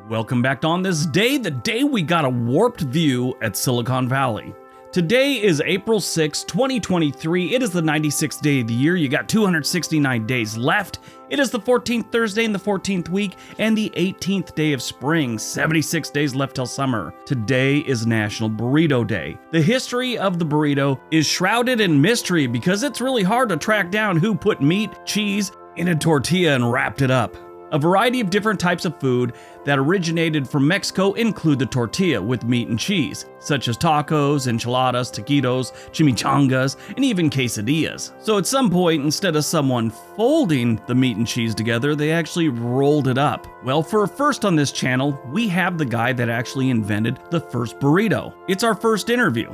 Welcome back to On This Day, the day we got a warped view at Silicon Valley. Today is April 6, 2023. It is the 96th day of the year. You got 269 days left. It is the 14th Thursday in the 14th week and the 18th day of spring. 76 days left till summer. Today is National Burrito Day. The history of the burrito is shrouded in mystery because it's really hard to track down who put meat, cheese in a tortilla and wrapped it up. A variety of different types of food that originated from Mexico include the tortilla with meat and cheese, such as tacos, enchiladas, taquitos, chimichangas, and even quesadillas. So at some point, instead of someone folding the meat and cheese together, they actually rolled it up. Well, for a first on this channel, we have the guy that actually invented the first burrito. It's our first interview.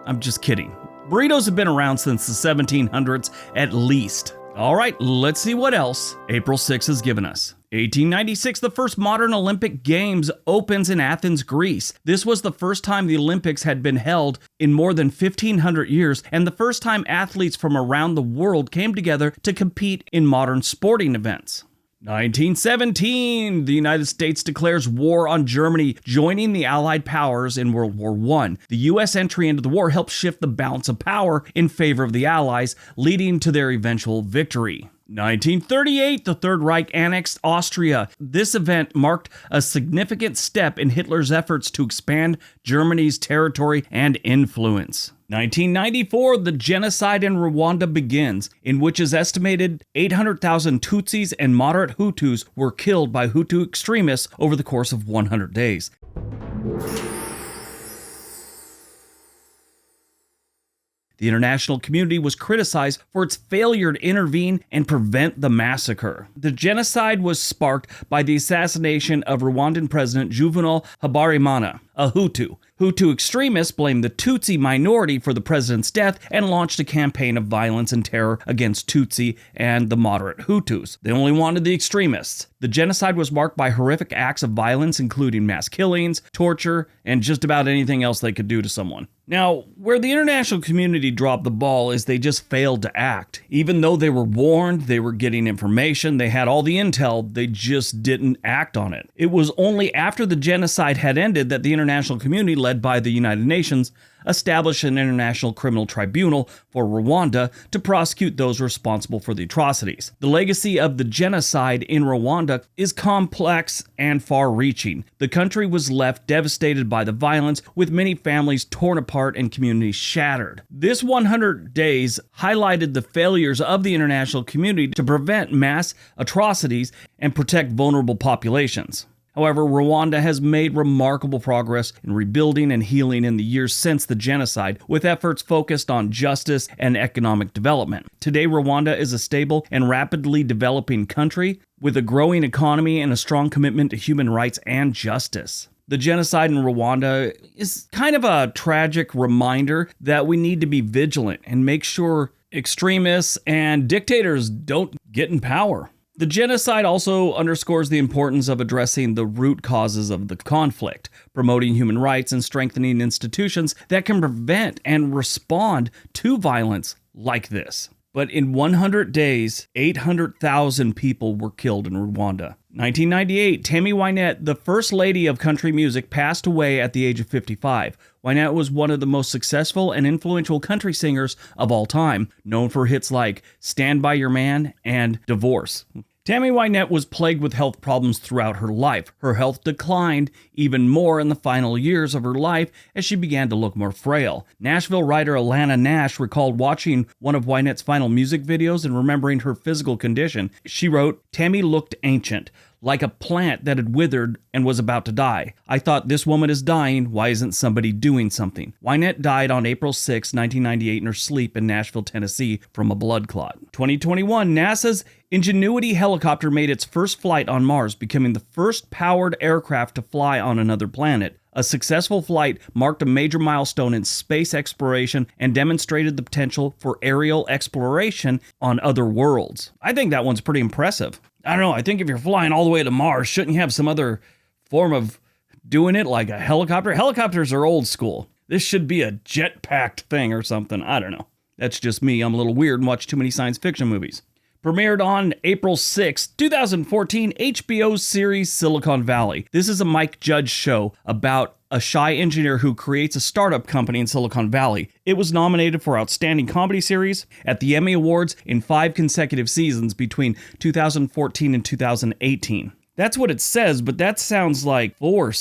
I'm just kidding. Burritos have been around since the 1700s at least. All right, let's see what else April 6 has given us. 1896, the first modern Olympic Games opens in Athens, Greece. This was the first time the Olympics had been held in more than 1,500 years, and the first time athletes from around the world came together to compete in modern sporting events. 1917, the United States declares war on Germany, joining the Allied powers in World War I. The U.S. entry into the war helped shift the balance of power in favor of the Allies, leading to their eventual victory. 1938, the Third Reich annexed Austria. This event marked a significant step in Hitler's efforts to expand Germany's territory and influence. 1994, the genocide in Rwanda begins, in which is estimated 800,000 Tutsis and moderate Hutus were killed by Hutu extremists over the course of 100 days. The international community was criticized for its failure to intervene and prevent the massacre. The genocide was sparked by the assassination of Rwandan President Juvenal Habyarimana, a Hutu. Hutu extremists blamed the Tutsi minority for the president's death and launched a campaign of violence and terror against Tutsi and the moderate Hutus. They only wanted the extremists. The genocide was marked by horrific acts of violence, including mass killings, torture, and just about anything else they could do to someone. Now, where the international community dropped the ball is they just failed to act. Even though they were warned, they were getting information, they had all the intel, they just didn't act on it. It was only after the genocide had ended that the international community, led by the United Nations, established an international criminal tribunal for Rwanda to prosecute those responsible for the atrocities. The legacy of the genocide in Rwanda is complex and far-reaching. The country was left devastated by the violence, with many families torn apart and communities shattered. This 100 days highlighted the failures of the international community to prevent mass atrocities and protect vulnerable populations. However, Rwanda has made remarkable progress in rebuilding and healing in the years since the genocide, with efforts focused on justice and economic development. Today, Rwanda is a stable and rapidly developing country with a growing economy and a strong commitment to human rights and justice. The genocide in Rwanda is kind of a tragic reminder that we need to be vigilant and make sure extremists and dictators don't get in power. The genocide also underscores the importance of addressing the root causes of the conflict, promoting human rights and strengthening institutions that can prevent and respond to violence like this. But in 100 days, 800,000 people were killed in Rwanda. 1998, Tammy Wynette, the first lady of country music, passed away at the age of 55. Wynette was one of the most successful and influential country singers of all time, known for hits like Stand By Your Man and Divorce. Tammy Wynette was plagued with health problems throughout her life. Her health declined even more in the final years of her life as she began to look more frail. Nashville writer Alana Nash recalled watching one of Wynette's final music videos and remembering her physical condition. She wrote, "Tammy looked ancient, like a plant that had withered and was about to die. I thought, this woman is dying, why isn't somebody doing something?" Wynette died on April 6, 1998 in her sleep in Nashville, Tennessee from a blood clot. 2021, NASA's Ingenuity helicopter made its first flight on Mars, becoming the first powered aircraft to fly on another planet. A successful flight marked a major milestone in space exploration and demonstrated the potential for aerial exploration on other worlds. I think that one's pretty impressive. I don't know, I think if you're flying all the way to Mars, shouldn't you have some other form of doing it, like a helicopter? Helicopters are old school. This should be a jet-packed thing or something. I don't know. That's just me. I'm a little weird and watch too many science fiction movies. Premiered on April 6, 2014, HBO series Silicon Valley. This is a Mike Judge show about a shy engineer who creates a startup company in Silicon Valley. It was nominated for Outstanding Comedy Series at the Emmy Awards in 5 consecutive seasons between 2014 and 2018. That's what it says, but that sounds like 4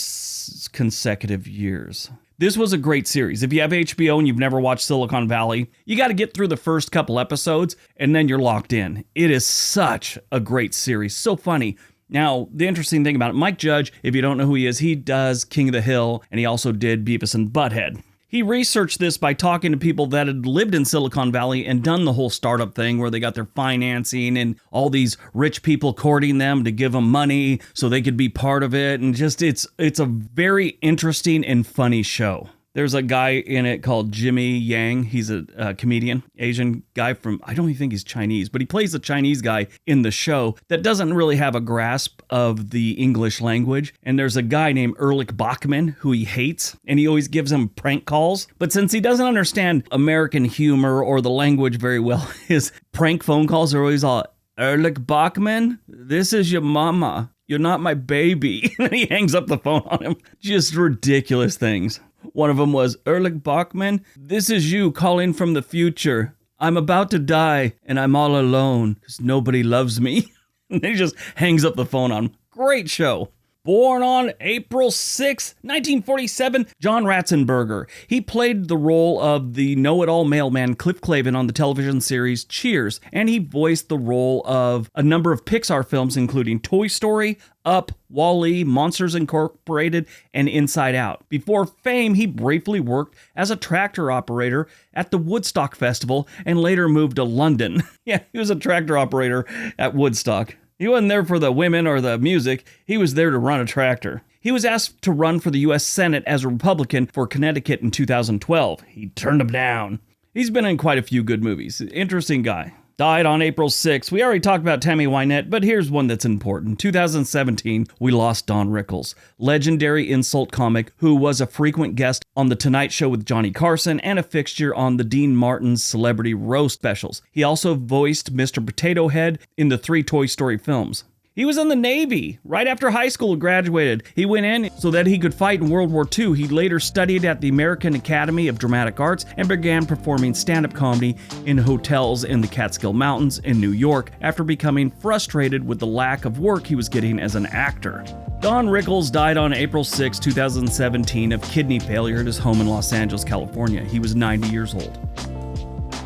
consecutive years. This was a great series. If you have HBO and you've never watched Silicon Valley, you got to get through the first couple episodes and then you're locked in. It is such a great series. So funny. Now, the interesting thing about it, Mike Judge, if you don't know who he is, he does King of the Hill and he also did Beavis and Butthead. He researched this by talking to people that had lived in Silicon Valley and done the whole startup thing where they got their financing and all these rich people courting them to give them money so they could be part of it. And just it's a very interesting and funny show. There's a guy in it called Jimmy Yang. He's a comedian, Asian guy from, I don't even think he's Chinese, but he plays a Chinese guy in the show that doesn't really have a grasp of the English language. And there's a guy named Erlich Bachman who he hates, and he always gives him prank calls. But since he doesn't understand American humor or the language very well, his prank phone calls are always all, Erlich Bachman, this is your mama. You're not my baby. And he hangs up the phone on him. Just ridiculous things. One of them was, Erlich Bachman, this is you calling from the future. I'm about to die and I'm all alone because nobody loves me. And he just hangs up the phone on him. Great show. Born on April 6, 1947, John Ratzenberger. He played the role of the know-it-all mailman Cliff Clavin on the television series Cheers, and he voiced the role of a number of Pixar films, including Toy Story, Up, Wall-E, Monsters Incorporated, and Inside Out. Before fame, he briefly worked as a tractor operator at the Woodstock Festival and later moved to London. Yeah, he was a tractor operator at Woodstock. He wasn't there for the women or the music, he was there to run a tractor. He was asked to run for the U.S. Senate as a Republican for Connecticut in 2012. He turned him down. He's been in quite a few good movies. Interesting guy. Died on April 6th. We already talked about Tammy Wynette, but here's one that's important. 2017, we lost Don Rickles, legendary insult comic who was a frequent guest on The Tonight Show with Johnny Carson and a fixture on the Dean Martin's Celebrity Roast specials. He also voiced Mr. Potato Head in the 3 Toy Story films. He was in the Navy. Right after high school graduated, he went in so that he could fight in World War II. He later studied at the American Academy of Dramatic Arts and began performing stand-up comedy in hotels in the Catskill Mountains in New York after becoming frustrated with the lack of work he was getting as an actor. Don Rickles died on April 6, 2017 of kidney failure at his home in Los Angeles, California. He was 90 years old.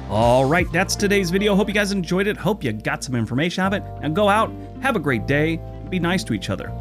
All right, that's today's video. Hope you guys enjoyed it. Hope you got some information out of it. Now go out, have a great day, be nice to each other.